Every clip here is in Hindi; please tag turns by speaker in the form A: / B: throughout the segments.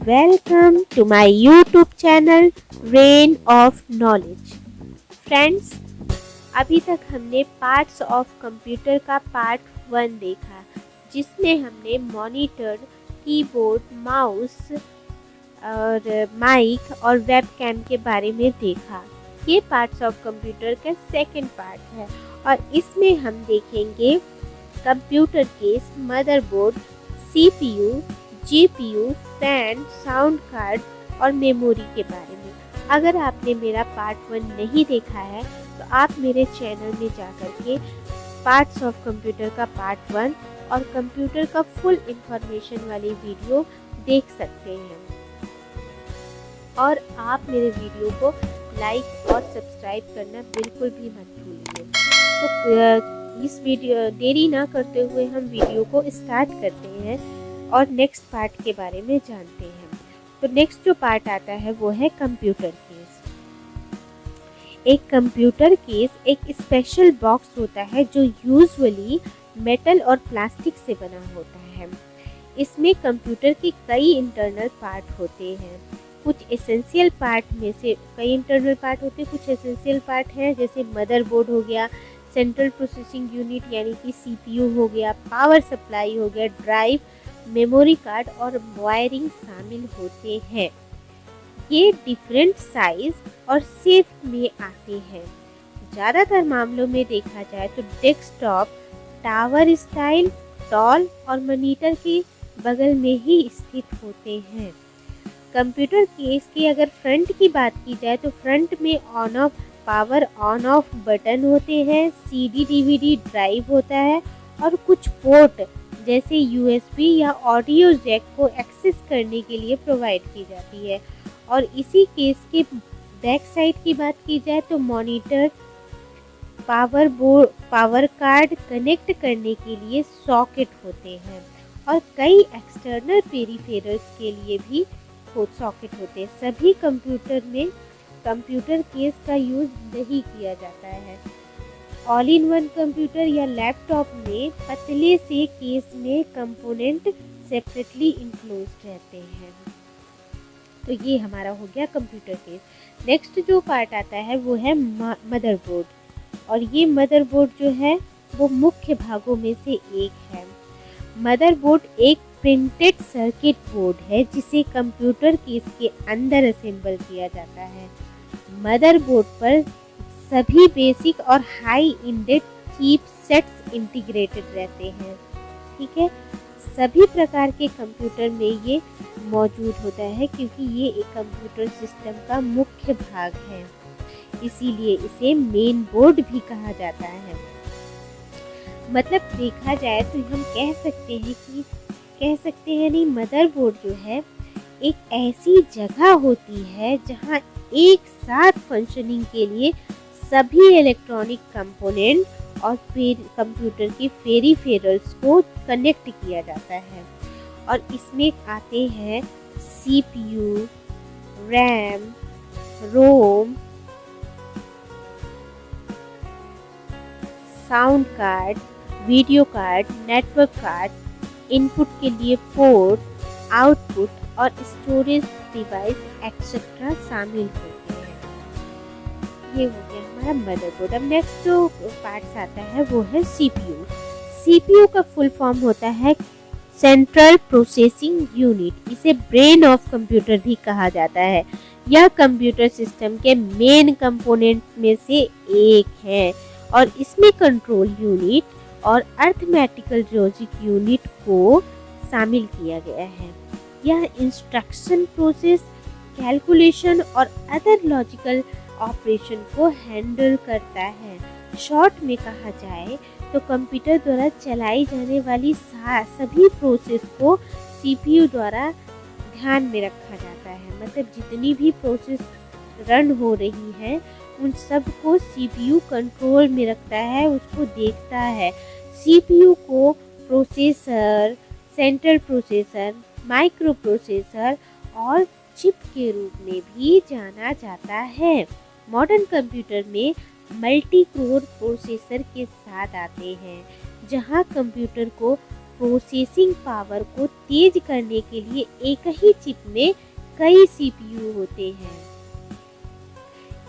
A: Welcome to my YouTube channel Rain of Knowledge। Friends, अभी तक हमने पार्ट्स ऑफ कंप्यूटर का पार्ट 1 देखा, जिसमें हमने मॉनिटर, कीबोर्ड, माउस और माइक और वेबकैम के बारे में देखा। ये पार्ट्स ऑफ कंप्यूटर का सेकंड पार्ट है और इसमें हम देखेंगे computer case, motherboard, CPU, GPU, fan, sound card और मेमोरी के बारे में। अगर आपने मेरा पार्ट 1 नहीं देखा है तो आप मेरे चैनल में जाकर के पार्ट्स ऑफ कंप्यूटर का पार्ट 1 और कंप्यूटर का फुल इंफॉर्मेशन वाली वीडियो देख सकते हैं। और आप मेरे वीडियो को लाइक और सब्सक्राइब करना बिल्कुल भी मत भूलिए। तो इस वीडियो देरी ना करते हुए हम वीडियो को स्टार्ट करते हैं और नेक्स्ट पार्ट के बारे में जानते हैं। तो नेक्स्ट जो पार्ट आता है वो है कंप्यूटर केस। एक कंप्यूटर केस एक स्पेशल बॉक्स होता है जो यूजुअली मेटल और प्लास्टिक से बना होता है। इसमें कंप्यूटर के कई इंटरनल पार्ट होते हैं। कुछ एसेंशियल पार्ट में से कई इंटरनल पार्ट होते हैं, कुछ एसेंशियल पार्ट हैं जैसे मदरबोर्ड हो गया, सेंट्रल प्रोसेसिंग यूनिट यानी कि सीपीयू हो गया, पावर सप्लाई हो गया, ड्राइव, मेमोरी कार्ड और वायरिंग शामिल होते हैं। ये डिफरेंट साइज और शेप में आते हैं। ज़्यादातर मामलों में देखा जाए तो डेस्कटॉप टावर स्टाइल, टॉल और मॉनिटर के बगल में ही स्थित होते हैं। कंप्यूटर केस की अगर फ्रंट की बात की जाए तो फ्रंट में on off power on off button होते हैं, सीडी डीवीडी ड्राइव होता है और कुछ पोर्ट जैसे यूएसबी या ऑडियो जैक को एक्सेस करने के लिए प्रोवाइड की जाती है। और इसी केस के बैक साइड की बात की जाए तो मॉनिटर, पावर कार्ड कनेक्ट करने के लिए सॉकेट होते हैं और कई एक्सटर्नल पेरिफेरल्स के लिए भी सॉकेट होते हैं। सभी कंप्यूटर में कंप्यूटर केस का यूज़ नहीं किया जाता है। ऑल इन वन कंप्यूटर या लैपटॉप में पतले से केस में कंपोनेंट सेपरेटली इनक्लोज्ड रहते हैं। तो ये हमारा हो गया कंप्यूटर केस। नेक्स्ट जो पार्ट आता है वो है मदरबोर्ड और ये मदरबोर्ड जो है वो मुख्य भागों में से एक है। मदरबोर्ड एक प्रिंटेड सर्किट बोर्ड है जिसे कंप्यूटर केस के अंदर असेंबल किया जाता है। मदरबोर्ड पर सभी बेसिक और high ended chip sets integrated रहते हैं। ठीक है, सभी प्रकार के कंप्यूटर में ये मौजूद होता है क्योंकि ये एक कंप्यूटर सिस्टम का मुख्य भाग है, इसीलिए इसे मेन बोर्ड भी कहा जाता है। मतलब देखा जाए तो हम कह सकते हैं नहीं, मदरबोर्ड जो है एक ऐसी जगह होती है जहां एक साथ फंक्शनिंग के लिए सभी इलेक्ट्रॉनिक कंपोनेंट और फिर कंप्यूटर के पेरिफेरल्स को कनेक्ट किया जाता है। और इसमें आते हैं CPU, RAM, ROM, sound card, video card, network card, input के लिए पोर्ट, आउटपुट और स्टोरेज डिवाइस एक्सेट्रा शामिल होते हैं। ये हो गया हमारा मदरबोर्ड। अब नेक्स्ट जो पार्ट्स आता है वो है सीपीयू। सीपीयू का फुल फॉर्म होता है सेंट्रल प्रोसेसिंग यूनिट। इसे ब्रेन ऑफ कंप्यूटर भी कहा जाता है। यह कंप्यूटर सिस्टम के मेन कंपोनेंट में से एक है और इसमें कंट्रोल यूनिट और अर्थमेटिकल लॉजिक यूनिट को शामिल किया गया है। यह इंस्ट्रक्शन प्रोसेस, कैलकुलेशन और अदर लॉजिकल ऑपरेशन को हैंडल करता है। शॉर्ट में कहा जाए तो कंप्यूटर द्वारा चलाई जाने वाली सभी प्रोसेस को सीपीयू द्वारा ध्यान में रखा जाता है। मतलब जितनी भी प्रोसेस रन हो रही है उन सब को सीपीयू कंट्रोल में रखता है, उसको देखता है। सीपीयू को processor, central processor, micro processor और चिप के रूप में भी जाना जाता है। मॉडर्न कंप्यूटर में मल्टी कोर प्रोसेसर के साथ आते हैं, जहां कंप्यूटर को प्रोसेसिंग पावर को तेज करने के लिए एक ही चिप में कई सीपीयू होते हैं।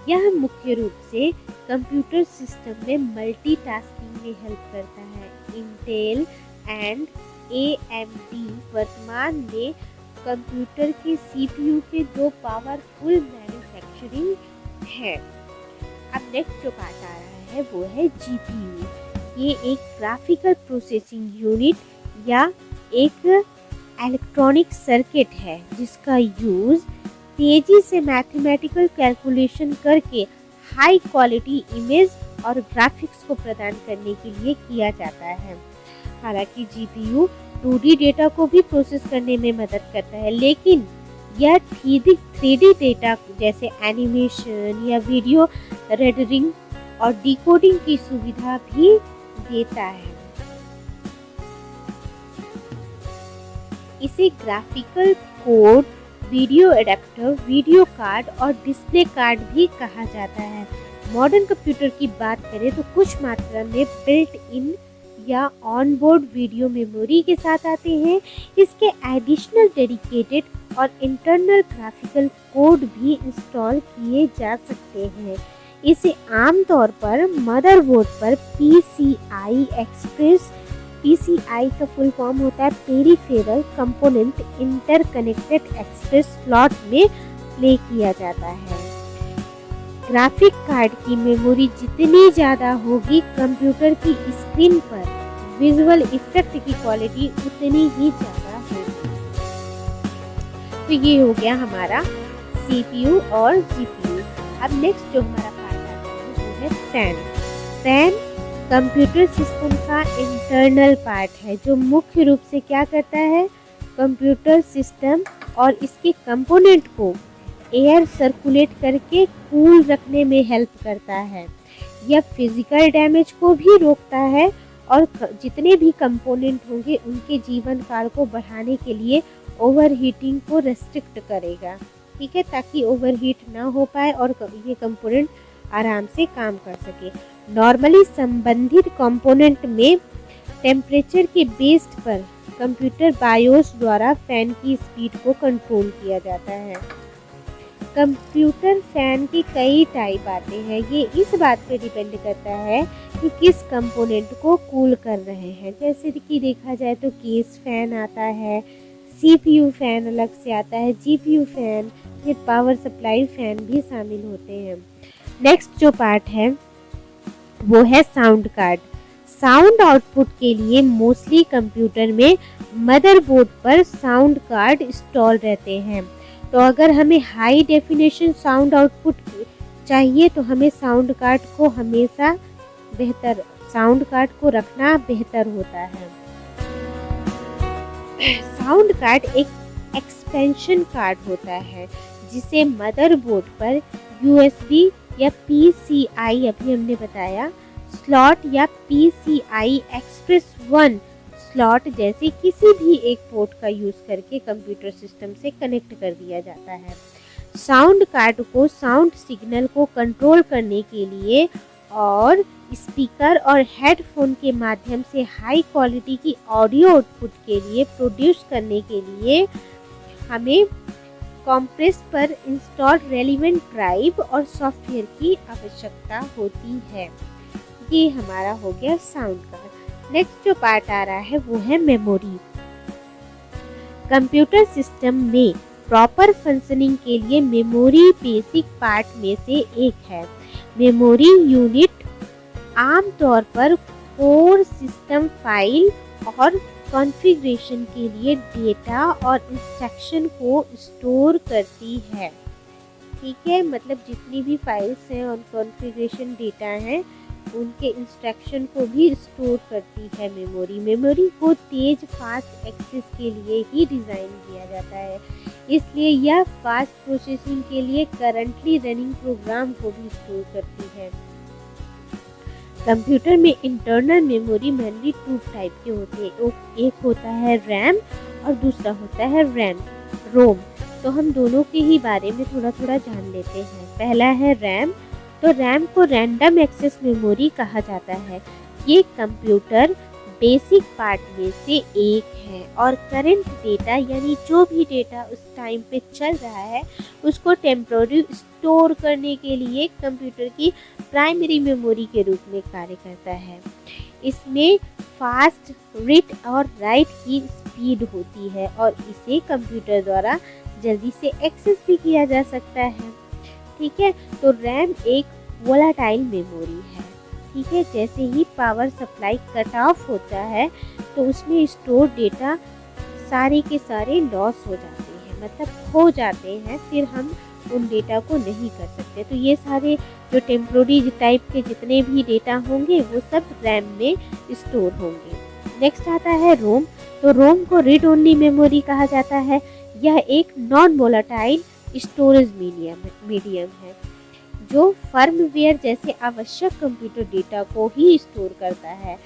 A: यह मुख्य रूप से कंप्यूटर सिस्टम में मल्टीटास्किंग में हेल्प करता है। इंटेल एंड AMD वर्तमान में कंप्यूटर के सीपीयू के दो पावरफुल मैन्युफैक्चरिंग है। अब नेक्स्ट जो पार्ट आ रहा है वो है जीपीयू। ये एक ग्राफिकल प्रोसेसिंग यूनिट या एक इलेक्ट्रॉनिक सर्किट है जिसका यूज तेजी से मैथमेटिकल कैलकुलेशन करके हाई क्वालिटी इमेज और ग्राफिक्स को प्रदान करने के लिए किया जाता है। हालांकि जीपीयू 2D डेटा को भी प्रोसेस करने में मदद करता है, लेकिन यह 3D डेटा जैसे एनिमेशन या वीडियो रेंडरिंग और डिकोडिंग की सुविधा भी देता है। इसे graphical code, video adapter, video card और डिस्प्ले कार्ड भी कहा जाता है। मॉडर्न कंप्यूटर की बात करें तो कुछ मात्रा में बिल्ट इन या ऑनबोर्ड वीडियो मेमोरी के साथ आते हैं। इसके एडिशनल डेडिकेटेड और इंटरनल ग्राफिकल कोड भी इंस्टॉल किए जा सकते हैं। इसे आमतौर पर मदरबोर्ड पर PCI एक्सप्रेस, PCI का फुल फॉर्म होता है peripheral component interconnected express slot में प्ले किया जाता है। ग्राफिक कार्ड की मेमोरी जितनी ज़्यादा होगी, कंप्यूटर की स्क्रीन पर विजुअल इफेक्ट की क्वालिटी उतनी ही ज़्यादा होगी। तो ये हो गया हमारा CPU और GPU। अब नेक्स्ट जो हमारा पार्ट आता है वो है फैन। फैन कंप्यूटर सिस्टम का इंटरनल पार्ट है जो मुख्य रूप से क्या करता है, कंप्यूटर सिस्टम और इसके कंपोनेंट को एयर सर्कुलेट करके कूल रखने में हेल्प करता है। यह फिजिकल डैमेज को भी रोकता है और जितने भी कंपोनेंट होंगे उनके जीवन काल को बढ़ाने के लिए ओवरहीटिंग को रेस्ट्रिक्ट करेगा। ठीक है, ताकि ओवरहीट ना हो पाए और ये कंपोनेंट आराम से काम कर सके। नॉर्मली संबंधित कंपोनेंट में टेम्परेचर के बेस्ड पर कंप्यूटर बायोस द्वारा फैन की स्पीड को कंट्रोल किया जाता है। कंप्यूटर फैन के कई टाइप आते हैं। ये इस बात पे डिपेंड करता है कि किस कंपोनेंट को कूल कर रहे हैं। जैसे कि देखा जाए तो केस फैन आता है, CPU फैन अलग से आता है, GPU फैन, फिर पावर सप्लाई फैन भी शामिल होते हैं। नेक्स्ट जो पार्ट है वो है साउंड कार्ड। साउंड आउटपुट के लिए मोस्टली कंप्यूटर में मदरबोर्ड पर साउंड कार्ड इंस्टॉल रहते हैं। तो अगर हमें हाई डेफिनेशन साउंड आउटपुट चाहिए तो हमें साउंड कार्ड को रखना बेहतर होता है। साउंड कार्ड एक एक्सपेंशन कार्ड होता है जिसे मदरबोर्ड पर USB या PCI अभी हमने बताया स्लॉट या PCI एक्सप्रेस 1 स्लॉट जैसे किसी भी एक पोर्ट का यूज करके कंप्यूटर सिस्टम से कनेक्ट कर दिया जाता है। साउंड कार्ड को साउंड सिग्नल को कंट्रोल करने के लिए और स्पीकर और हेडफोन के माध्यम से हाई क्वालिटी की ऑडियो आउटपुट के लिए प्रोड्यूस करने के लिए हमें कंप्रेस पर इंस्टॉल रेलिवेंट ड्राइव और सॉफ्टवेयर की आवश्यकता होती है। ये हमारा हो गया साउंड कार्ड। नेक्स्ट जो पार्ट आ रहा है वो है मेमोरी। कंप्यूटर सिस्टम में प्रॉपर फंक्शनिंग के लिए मेमोरी बेसिक पार्ट में से एक है। मेमोरी यूनिट आमतौर पर कोर, सिस्टम फाइल और कॉन्फ़िगरेशन के लिए डेटा और इंस्ट्रक्शन को स्टोर करती है। ठीक है, मतलब जितनी भी फाइल्स हैं और कॉन्फ़िगरेशन डेटा हैं उनके इंस्ट्रक्शन को भी स्टोर करती है मेमोरी। मेमोरी को तेज फास्ट एक्सेस के लिए ही डिज़ाइन किया जाता है, इसलिए यह फास्ट प्रोसेसिंग के लिए करंटली रनिंग प्रोग्राम को भी स्टोर करती है। कंप्यूटर में इंटरनल मेमोरी मेनली 2 टाइप के होते हैं। एक होता है रैम और दूसरा होता है रोम। तो हम दोनों के ही बारे में थोड़ा थोड़ा जान लेते हैं। पहला है रैम। तो रैम को रैंडम एक्सेस मेमोरी कहा जाता है। ये कंप्यूटर बेसिक पार्ट में से एक है और करंट डेटा यानी जो भी डेटा उस टाइम पे चल रहा है उसको टेम्पोररी स्टोर करने के लिए कंप्यूटर की प्राइमरी मेमोरी के रूप में कार्य करता है। इसमें फास्ट रीड और राइट की स्पीड होती है और इसे कंप्यूटर द्वारा जल्दी से एक्सेस भी किया जा सकता है। ठीक है, तो रैम एक वोलाटाइल मेमोरी है। ठीक है, जैसे ही पावर सप्लाई कट ऑफ होता है तो उसमें स्टोर डेटा सारे के सारे लॉस हो जाते हैं, मतलब खो जाते हैं, फिर हम उन डेटा को नहीं कर सकते। तो ये सारे जो टेम्पोररी टाइप के जितने भी डेटा होंगे वो सब रैम में स्टोर होंगे। नेक्स्ट आता है रोम। तो रोम को रीड ओनली मेमोरी कहा जाता है। यह एक नॉन वोलाटाइल स्टोरेज मीडियम है जो फर्मवेयर जैसे आवश्यक कंप्यूटर डेटा को ही स्टोर करता है।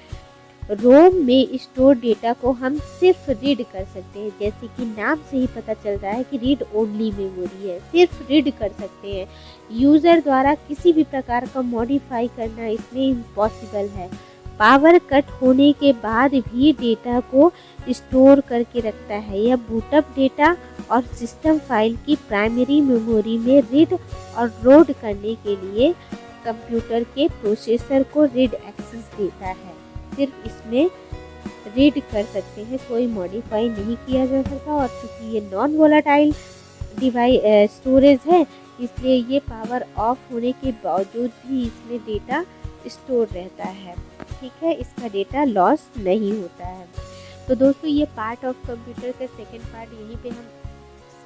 A: रोम में स्टोर डेटा को हम सिर्फ रीड कर सकते हैं, जैसे कि नाम से ही पता चल रहा है कि रीड ओनली मेमोरी है, सिर्फ रीड कर सकते हैं। यूज़र द्वारा किसी भी प्रकार का मॉडिफाई करना इसमें इम्पॉसिबल है। पावर कट होने के बाद भी डेटा को स्टोर करके रखता है। यह बूटअप डेटा और सिस्टम फाइल की प्राइमरी मेमोरी में रीड और लोड करने के लिए कंप्यूटर के प्रोसेसर को रीड एक्सेस देता है। सिर्फ इसमें रीड कर सकते हैं, कोई मॉडिफाई नहीं किया जा सकता। और चूँकि ये नॉन वोलाटाइल स्टोरेज है इसलिए ये पावर ऑफ होने के बावजूद भी इसमें डेटा स्टोर रहता है। ठीक है, इसका डेटा लॉस नहीं होता है। तो दोस्तों ये पार्ट ऑफ कंप्यूटर का सेकेंड पार्ट यहीं पे हम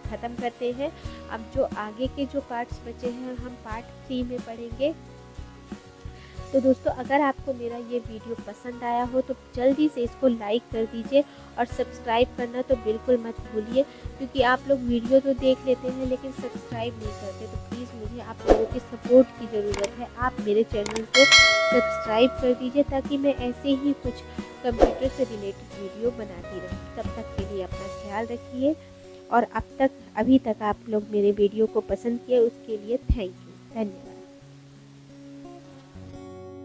A: ख़त्म करते हैं। अब जो आगे के जो पार्ट्स बचे हैं हम पार्ट 3 में पढ़ेंगे। तो दोस्तों अगर आपको मेरा ये वीडियो पसंद आया हो तो जल्दी से इसको लाइक कर दीजिए और सब्सक्राइब करना तो बिल्कुल मत भूलिए, क्योंकि आप लोग वीडियो तो देख लेते हैं लेकिन सब्सक्राइब नहीं करते। तो प्लीज़ मुझे आप लोगों की सपोर्ट की ज़रूरत है। आप मेरे चैनल को सब्सक्राइब कर दीजिए ताकि मैं ऐसे ही कुछ कंप्यूटर से रिलेटेड वीडियो बनाती रहूँ। तब तक के लिए अपना ख्याल रखिए और अभी तक आप लोग मेरे वीडियो को पसंद किए उसके लिए थैंक यू, धन्यवाद।